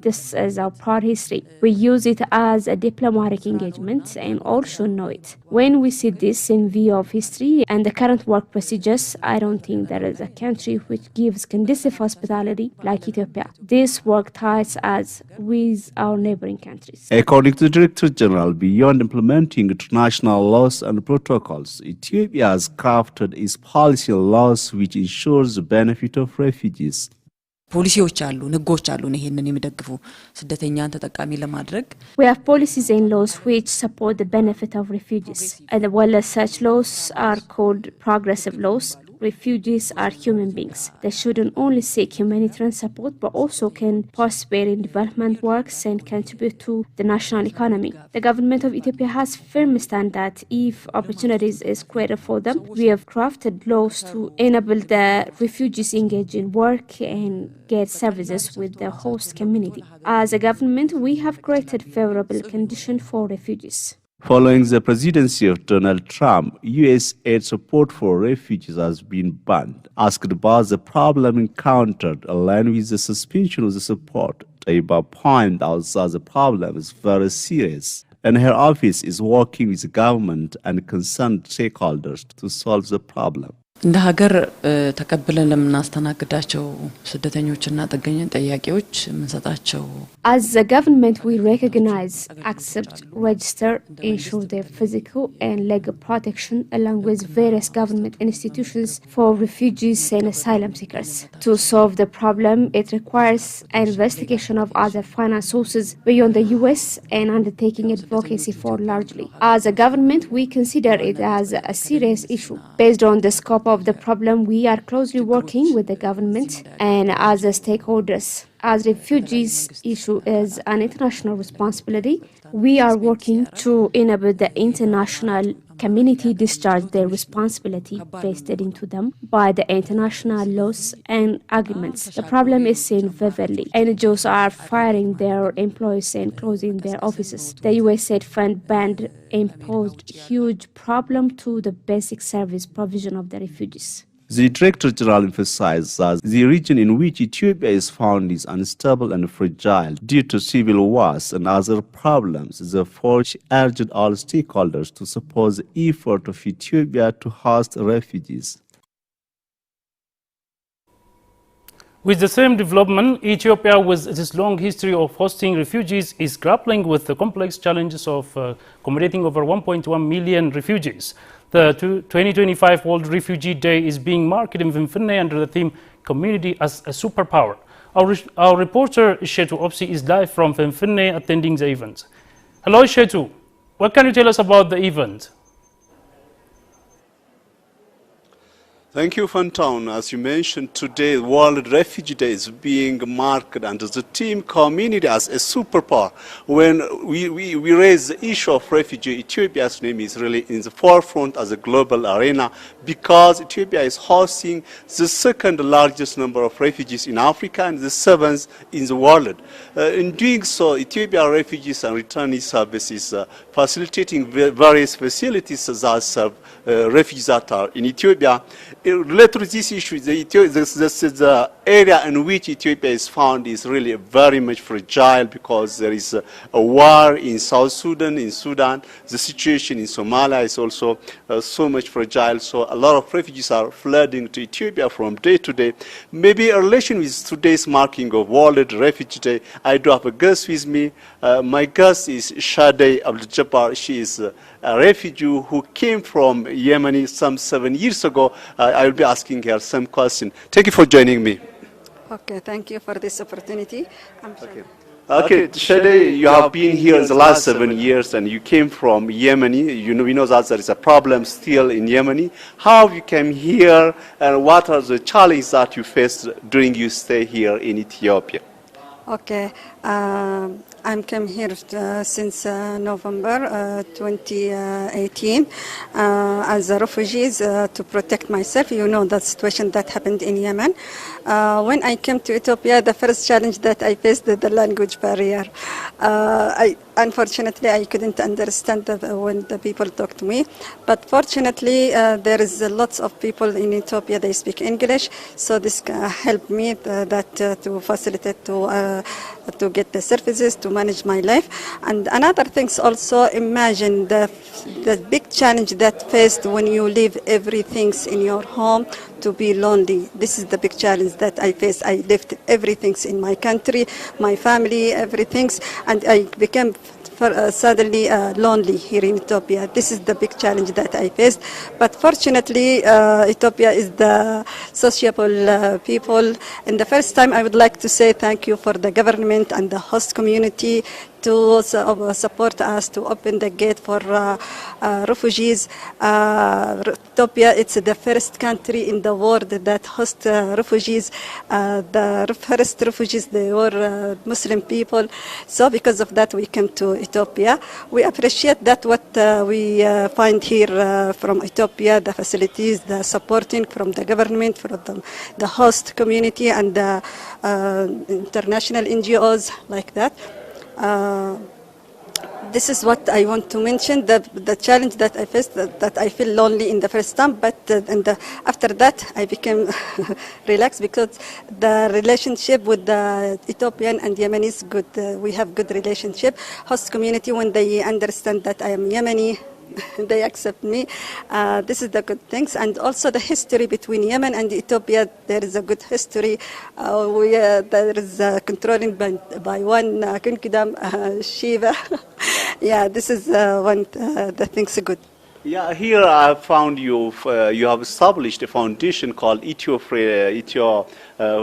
This is our proud history. We use it as a diplomatic engagement and all should know it. When we see this in view of history and the current work procedures, I don't think there is a country which gives conducive hospitality like Ethiopia. This work ties us with our neighboring countries. According to the Director General, beyond implementing international laws and protocols, Ethiopia has crafted its policy laws which ensures the benefit of refugees. ፖሊሲዎች አሉ ህጎች አሉ ይሄንን የሚደግፉ ስደተኛን ተጠቃሚ ለማድረግ We have policies and laws which support the benefit of refugees, and while such laws are called progressive laws, refugees are human beings. They shouldn't only seek humanitarian support but also can participate in development works and contribute to the national economy. The government of Ethiopia has firm stand that if opportunities is created for them, we have crafted laws to enable the refugees engage in work and get services with the host community. As a government, we have created favorable conditions for refugees. Following the presidency of Donald Trump, U.S. aid support for refugees has been banned. Asked about the problem encountered along with the suspension of the support, Taiba pointed out that the problem is very serious, and her office is working with the government and concerned stakeholders to solve the problem. እንደ ሀገር ተቀበለን ለምናስተናግዳቸው ስደተኞችና ጥገኝን ጠያቂዎች ምንሰጣቸው As a government, we recognize, accept, register, ensure their physical and legal protection along with various government institutions for refugees and asylum seekers. To solve the problem, it requires an investigation of other finance sources beyond the U.S. and undertaking advocacy for largely. As a government, we consider it as a serious issue. Based on the scope of the problem, we are closely working with the government and other stakeholders. As refugees issue is an international responsibility, we are working to enable the international community discharge their responsibility vested into them by the international laws and agreements. The problem is seen vividly. NGOs are firing their employees and closing their offices. The USAID fund ban imposed huge problem to the basic service provision of the refugees. The Director General emphasized that the region in which Ethiopia is found is unstable and fragile due to civil wars and other problems. Therefore, she urged all stakeholders to support the effort of Ethiopia to host refugees. With the same development, Ethiopia, with its long history of hosting refugees, is grappling with the complex challenges of accommodating over 1.1 million refugees. The 2025 World Refugee Day is being marked in Finfinne under the theme Community as a Superpower. Our reporter Shetu Opsi is live from Finfinne attending the event. Hello Shetu, what can you tell us about the event? Thank you, Fantown. As you mentioned, today World Refugee Day is being marked under the theme Community as a Superpower. When we raise the issue of refugee, Ethiopia's name is really in the forefront as a global arena because Ethiopia is hosting the second largest number of refugees in Africa and the seventh in the world. In doing so, Ethiopia Refugees and Returnees Service is facilitating various facilities that serve refugees that are in Ethiopia. Related to this issue, the area in which Ethiopia is found is really very much fragile because there is a war in South Sudan, in Sudan. The situation in Somalia is also so much fragile. So a lot of refugees are flooding to Ethiopia from day to day. Maybe in relation with today's marking of World Refugee Day, I do have a guest with me. My guest is Shadeh Abdul-Jabbar. She is a refugee who came from Yemen some 7 years ago. I will be asking her some question. Thank you for joining me. Okay, thank you for this opportunity. Okay, Shadeh, you have been here in the last 7 years and you came from Yemen. We know that there is a problem still in Yemen. How you came here and what are the challenges that you faced during your stay here in Ethiopia? Okay, I came here since November 2018 as a refugee to protect myself. You know the situation that happened in Yemen. When I came to Ethiopia, the first challenge that I faced is the language barrier. Unfortunately, I couldn't understand when the people talk to me. But fortunately, there is lots of people in Ethiopia, they speak English. So this helped me to facilitate to to get the services, to manage my life. And another things also, imagine the big challenge that faced when you leave everything in your home to be lonely. This is the big challenge that I faced. I left everything in my country, my family, everything, and I became suddenly lonely here in Ethiopia. This is the big challenge that I faced. But fortunately, Ethiopia is the sociable people. And the first time I would like to say thank you for the government and the host community to support us, to open the gate for refugees. Ethiopia, it's the first country in the world that hosts refugees. The first refugees, they were Muslim people. So because of that, we came to Ethiopia. We appreciate that what we find here from Ethiopia, the facilities, the supporting from the government, from the host community and the international NGOs like that. This is what I want to mention, the challenge that I faced, that I feel lonely in the first time, but after that I became relaxed because the relationship with the Ethiopian and Yemeni is good. We have good relationship. Host community, when they understand that I am Yemeni, they accept me. This is the good things. And also the history between Yemen and Ethiopia, there is a good history. There is controlling by one kingdom, Shiva. Yeah, this is one the things good. Yeah, here I found you have established a foundation called Ethio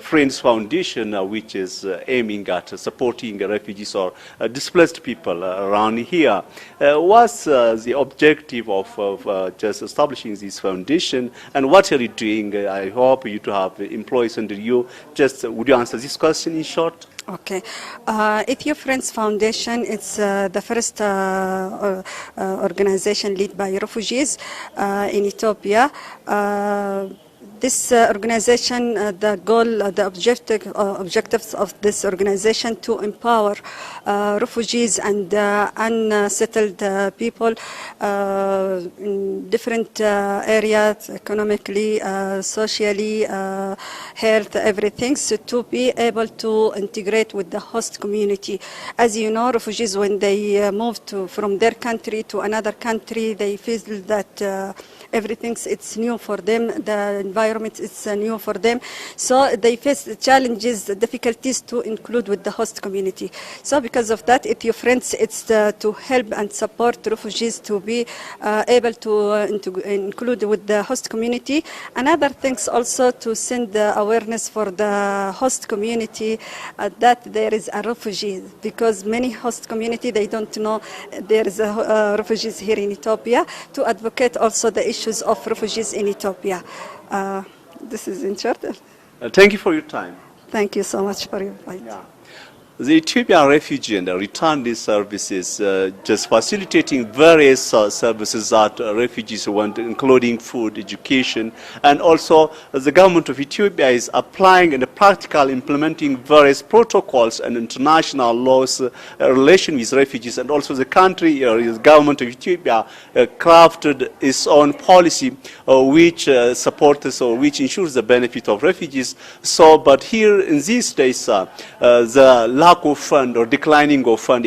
Friends Foundation, which is aiming at supporting refugees or displaced people around here. What's the objective of just establishing this foundation, and what are you doing? I hope you to have employees under you. Just would you answer this question in short? Okay. Ethio Friends Foundation, it's the first organization led by refugees in Ethiopia. This organization, the goal, the objectives of this organization to empower refugees and unsettled people in different areas, economically, socially, health, everything, so to be able to integrate with the host community. As you know, refugees, when they move from their country to another country, they feel that everything it's new for them, the environment is new for them, so they face challenges, difficulties to include with the host community. So because of that, Ethio Friends, it's to help and support refugees to be able to include with the host community. Another things also to send the awareness for the host community that there is a refugee, because many host community, they don't know there is a refugees here in Ethiopia, to advocate also the issues of refugees in Ethiopia. This is in short. Thank you for your time. Thank you so much for your invite. Yeah. The Ethiopian Refugee and Return Services just facilitating various services that refugees want, including food, education, and also the government of Ethiopia is applying and practically implementing various protocols and international laws relation with refugees, and also the country, the government of Ethiopia crafted its own policy which supports or which ensures the benefit of refugees. So, but here in these days, the lack of fund or declining of fund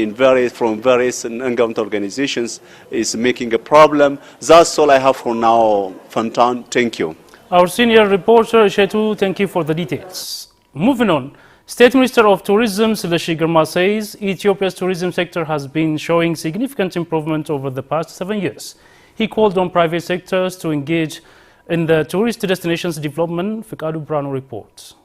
from various non-government organizations is making a problem. That's all I have for now, Fantan. Thank you. Our senior reporter, Shetu, thank you for the details. Moving on, State Minister of Tourism, Seleshi Girma, says Ethiopia's tourism sector has been showing significant improvement over the past 7 years. He called on private sectors to engage in the tourist destinations development. Fikadu Brano reports.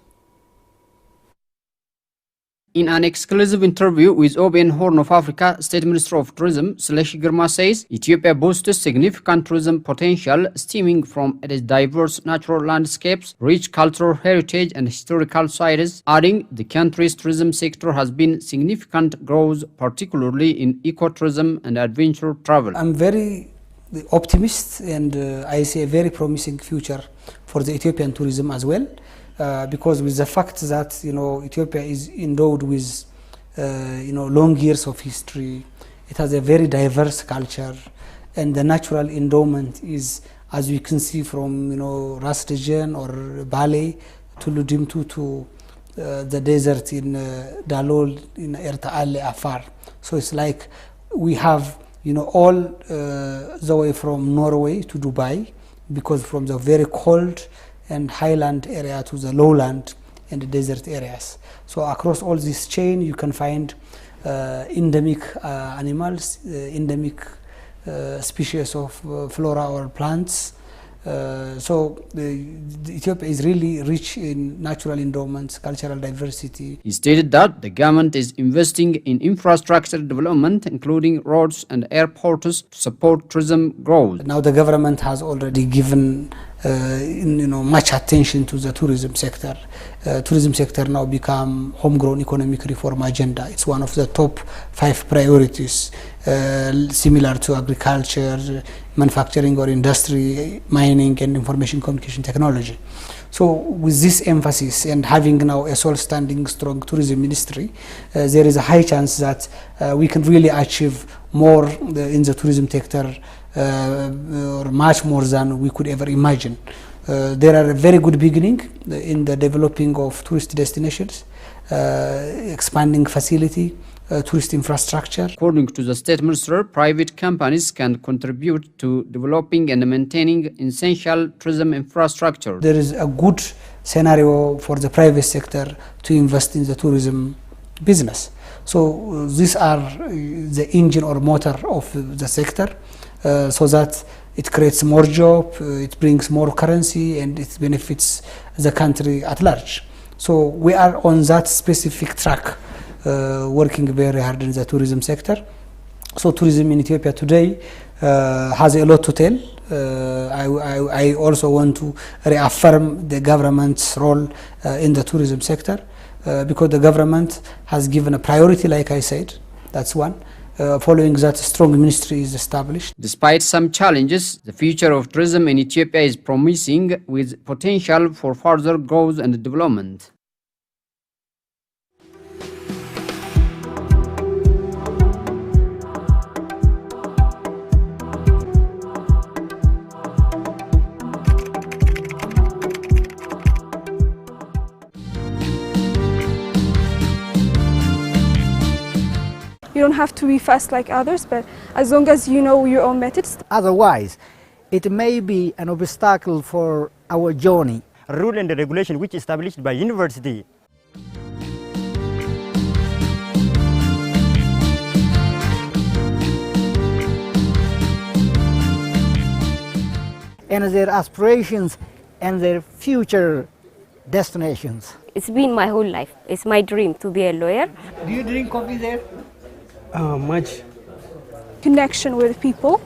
In an exclusive interview with OBN Horn of Africa, State Minister of Tourism, Seleshi Girma, says Ethiopia boasts significant tourism potential stemming from its diverse natural landscapes, rich cultural heritage and historical sites, adding the country's tourism sector has been significant growth, particularly in ecotourism and adventure travel. I'm very optimistic and I see a very promising future for the Ethiopian tourism as well. Because with the fact that Ethiopia is endowed with long years of history, it has a very diverse culture, and the natural endowment is, as we can see from Ras Dajan or Bale to Ludimtu to the desert in Dalol, in Ertaal, Afar. So it's like we have, you know, all the way from Norway to Dubai, because from the very cold and highland area to the lowland and the desert areas. So across all this chain, you can find endemic animals, endemic species of flora or plants. So Ethiopia is really rich in natural endowments, cultural diversity. He stated that the government is investing in infrastructure development, including roads and airports, to support tourism growth. Now the government has already given much attention to the tourism sector. Tourism sector now become homegrown economic reform agenda. It's one of the top 5 priorities, similar to agriculture, manufacturing or industry, mining and information communication technology. So with this emphasis and having now a sole standing strong tourism ministry, there is a high chance that we can really achieve more in the tourism sector, or much more than we could ever imagine. There are a very good beginning in the developing of tourist destinations, expanding facility, tourist infrastructure. According to the State Minister, private companies can contribute to developing and maintaining essential tourism infrastructure. There is a good scenario for the private sector to invest in the tourism business. So these are the engine or motor of the sector, so that it creates more job, it brings more currency, and it benefits the country at large. So we are on that specific track, working very hard in the tourism sector. So tourism in Ethiopia today has a lot to tell. I also want to reaffirm the government's role in the tourism sector, because the government has given a priority, like I said. That's one. Following that, a strong ministry is established. Despite some challenges, the future of tourism in Ethiopia is promising, with potential for further growth and development. You don't have to be fast like others, but as long as you know your own methods. Otherwise, it may be an obstacle for our journey. A rule and a regulation which is established by university. And their aspirations and their future destinations. It's been my whole life. It's my dream to be a lawyer. Do you drink coffee there? Much. Connection with people.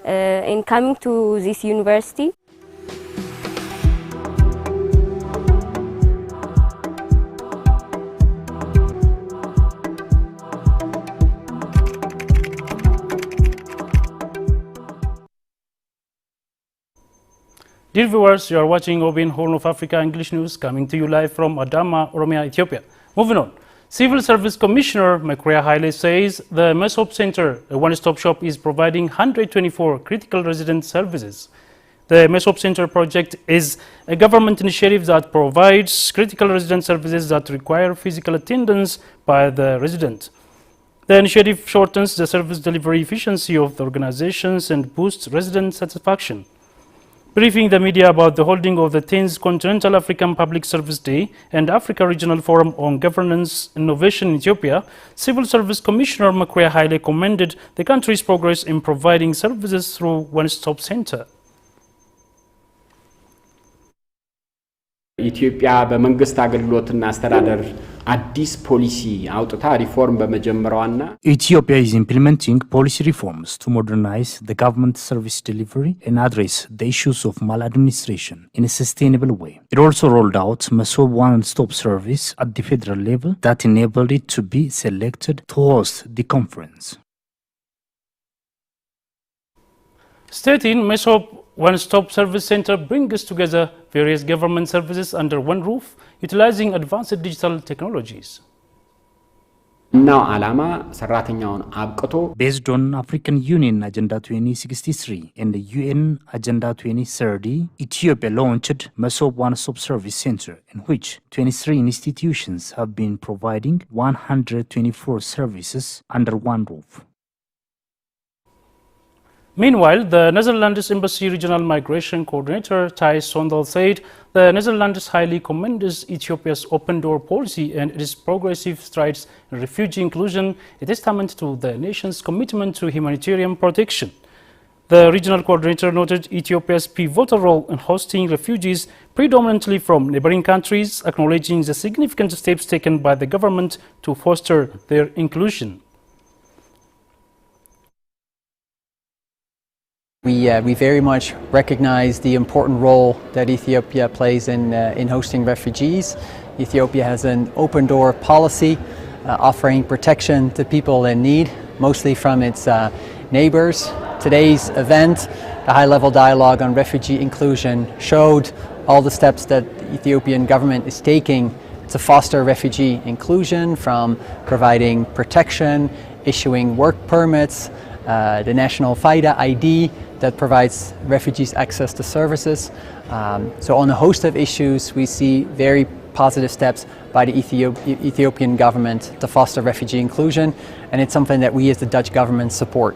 In coming to this university, Dear viewers, you are watching OBN Horn of Africa English News, coming to you live from Adama, Oromia, Ethiopia. Moving on. Civil Service Commissioner Makria Haile says the MESOP Center, a one-stop shop, is providing 124 critical resident services. The MESOP Center project is a government initiative that provides critical resident services that require physical attendance by the resident. The initiative shortens the service delivery efficiency of the organizations and boosts resident satisfaction. Briefing the media about the holding of the 10th Continental African Public Service Day and Africa Regional Forum on Governance Innovation in Ethiopia, Civil Service Commissioner Makria Haile commended the country's progress in providing services through one-stop center. ኢትዮጵያ በመንግስት አገልግሎትና አስተዳደር አዲስ ፖሊሲ አውጥታ ሪፎርም በመጀመሯና Ethiopia is implementing policy reforms to modernize the government service delivery and address the issues of maladministration in a sustainable way. It also rolled out MESOP one-stop service at the federal level that enabled it to be selected to host the conference. Stating MESOP One-Stop Service Center brings together various government services under one roof, utilizing advanced digital technologies. ናው ዓላማ ሰራተኛውን አብቅቶ Based on African Union Agenda 2063 and the UN Agenda 2030, Ethiopia launched Masob One-Stop Service Center, in which 23 institutions have been providing 124 services under one roof. Meanwhile, the Netherlands Embassy Regional Migration Coordinator Thijs Sondal said the Netherlands highly commends Ethiopia's open-door policy and its progressive strides in refugee inclusion, a testament to the nation's commitment to humanitarian protection. The regional coordinator noted Ethiopia's pivotal role in hosting refugees predominantly from neighboring countries, acknowledging the significant steps taken by the government to foster their inclusion. We very much recognize the important role that Ethiopia plays in hosting refugees. Ethiopia has an open door policy offering protection to people in need, mostly from its neighbors. Today's event, the high-level dialogue on refugee inclusion, showed all the steps that the Ethiopian government is taking to foster refugee inclusion, from providing protection, issuing work permits, the national FIDA ID that provides refugees access to services. So on a host of issues, we see very positive steps by the Ethiopian government to foster refugee inclusion, and it's something that we as the Dutch government support.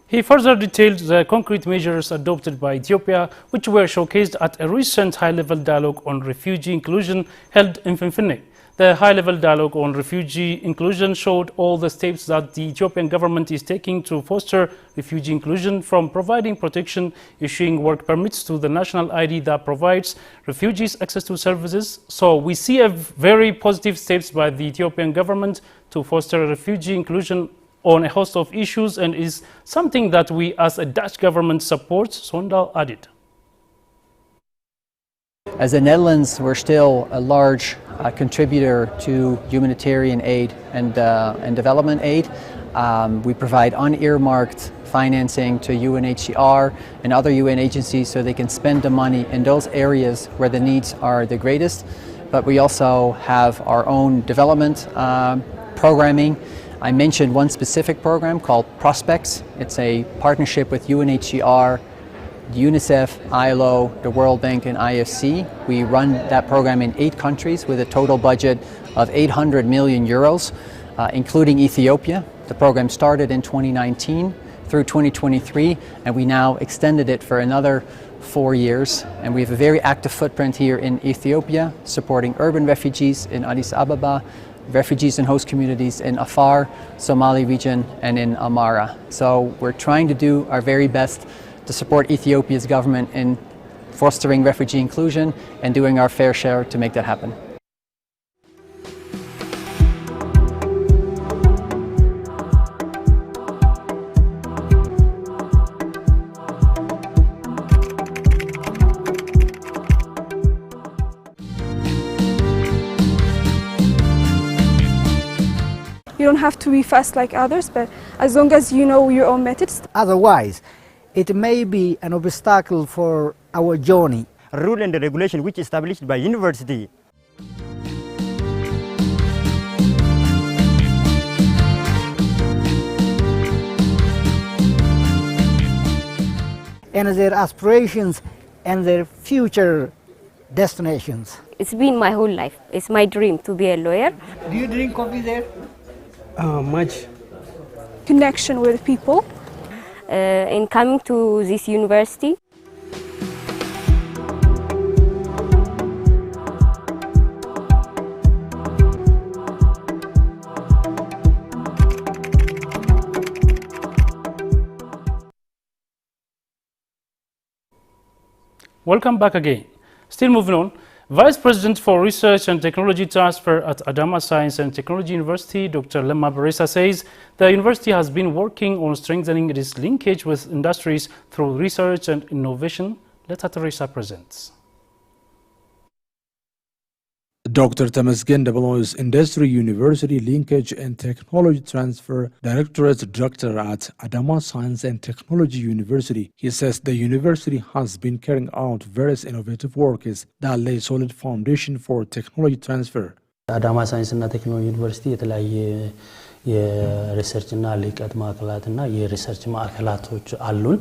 He further detailed the concrete measures adopted by Ethiopia, which were showcased at a recent high-level dialogue on refugee inclusion held in Finfinne. The high-level dialogue on refugee inclusion showed all the steps that the Ethiopian government is taking to foster refugee inclusion, from providing protection, issuing work permits, to the national ID that provides refugees access to services. So we see a very positive steps by the Ethiopian government to foster refugee inclusion on a host of issues, and is something that we as a Dutch government support, Sondal added. As the Netherlands, we're still a large contributor to humanitarian aid and development aid. We provide unearmarked financing to UNHCR and other UN agencies so they can spend the money in those areas where the needs are the greatest. But we also have our own development programming. I mentioned one specific program called Prospects. It's a partnership with UNHCR, UNICEF, ILO, the World Bank, and IFC. We run that program in 8 countries with a total budget of 800 million euros, including Ethiopia. The program started in 2019 through 2023, and we now extended it for another 4 years. And we have a very active footprint here in Ethiopia, supporting urban refugees in Addis Ababa, refugees and host communities in Afar, Somali region, and in Amara. So we're trying to do our very best to support Ethiopia's government in fostering refugee inclusion and doing our fair share to make that happen. You don't have to be fast like others, but as long as you know your own methods. Otherwise, it may be an obstacle for our journey. Rule and regulation which is established by university. And their aspirations and their future destinations. It's been my whole life. It's my dream to be a lawyer. Do you drink coffee there? Much. Connection with people. In coming to this university, Welcome back again. Still moving on, Vice President for Research and Technology Transfer at Adama Science and Technology University, Dr. Lemma Baresa, says the university has been working on strengthening its linkage with industries through research and innovation. Leta Teresa presents. Dr. Temesgen Dabalo's Industry University Linkage and Technology Transfer Directorate Director at Adama Science and Technology University. He says the university has been carrying out various innovative works that lay solid foundation for technology transfer. አዳማ ሳይንስና ቴክኖሎጂ ዩኒቨርሲቲ የተለያየ የሪሰርችና ልቀት ማዕከላትና የሪሰርች ማዕከላቶች አሉን።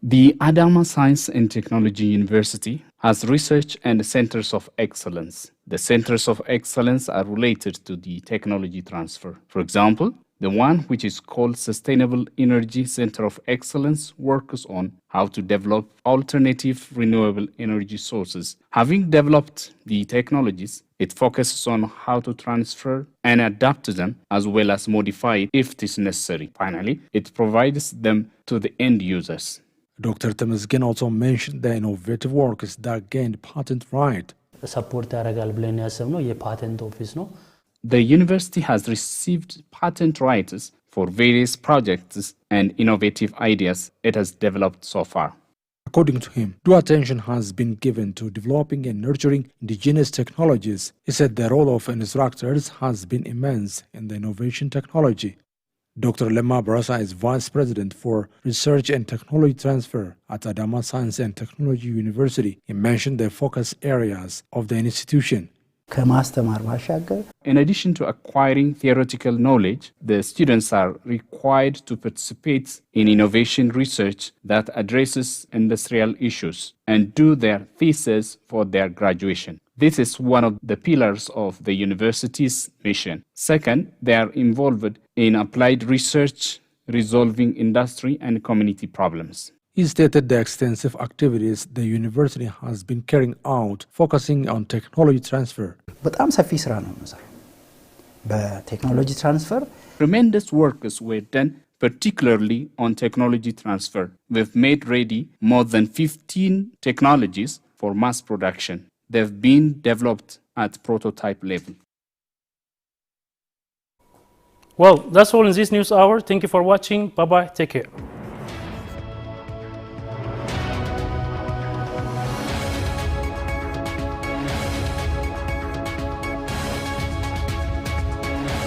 The Adama Science and Technology University has research and centers of excellence. The centers of excellence are related to the technology transfer. For example, the one which is called Sustainable Energy Center of Excellence works on how to develop alternative renewable energy sources. Having developed the technologies, it focuses on how to transfer and adapt them as well as modify it if it is necessary. Finally, it provides them to the end users. Dr. Temesgen also mentioned the innovative works that gained patent right. ሰፖርት ያደርጋል ብለን ያሰብነው የፓተንት ኦፊስ ነው። The university has received patent rights for various projects and innovative ideas it has developed so far. According to him, due attention has been given to developing and nurturing indigenous technologies. He said the role of instructors has been immense in the innovation technology. Dr. Lemma Barasa is Vice President for Research and Technology Transfer at Adama Science and Technology University. He mentioned the focus areas of the institution. In addition to acquiring theoretical knowledge, the students are required to participate in innovation research that addresses industrial issues and do their thesis for their graduation. This is one of the pillars of the university's mission. Second, they are involved in applied research, resolving industry and community problems. He stated the extensive activities the university has been carrying out, focusing on technology transfer. በጣም ሰፊ ስራ ነው የምንሰራው በቴክኖሎጂ ትራንስፈር። Tremendous works were done, particularly on technology transfer. We've made ready more than 15 technologies for mass production. They've been developed at prototype level. Well, that's all in this news hour. Thank you for watching. Bye-bye. Take care.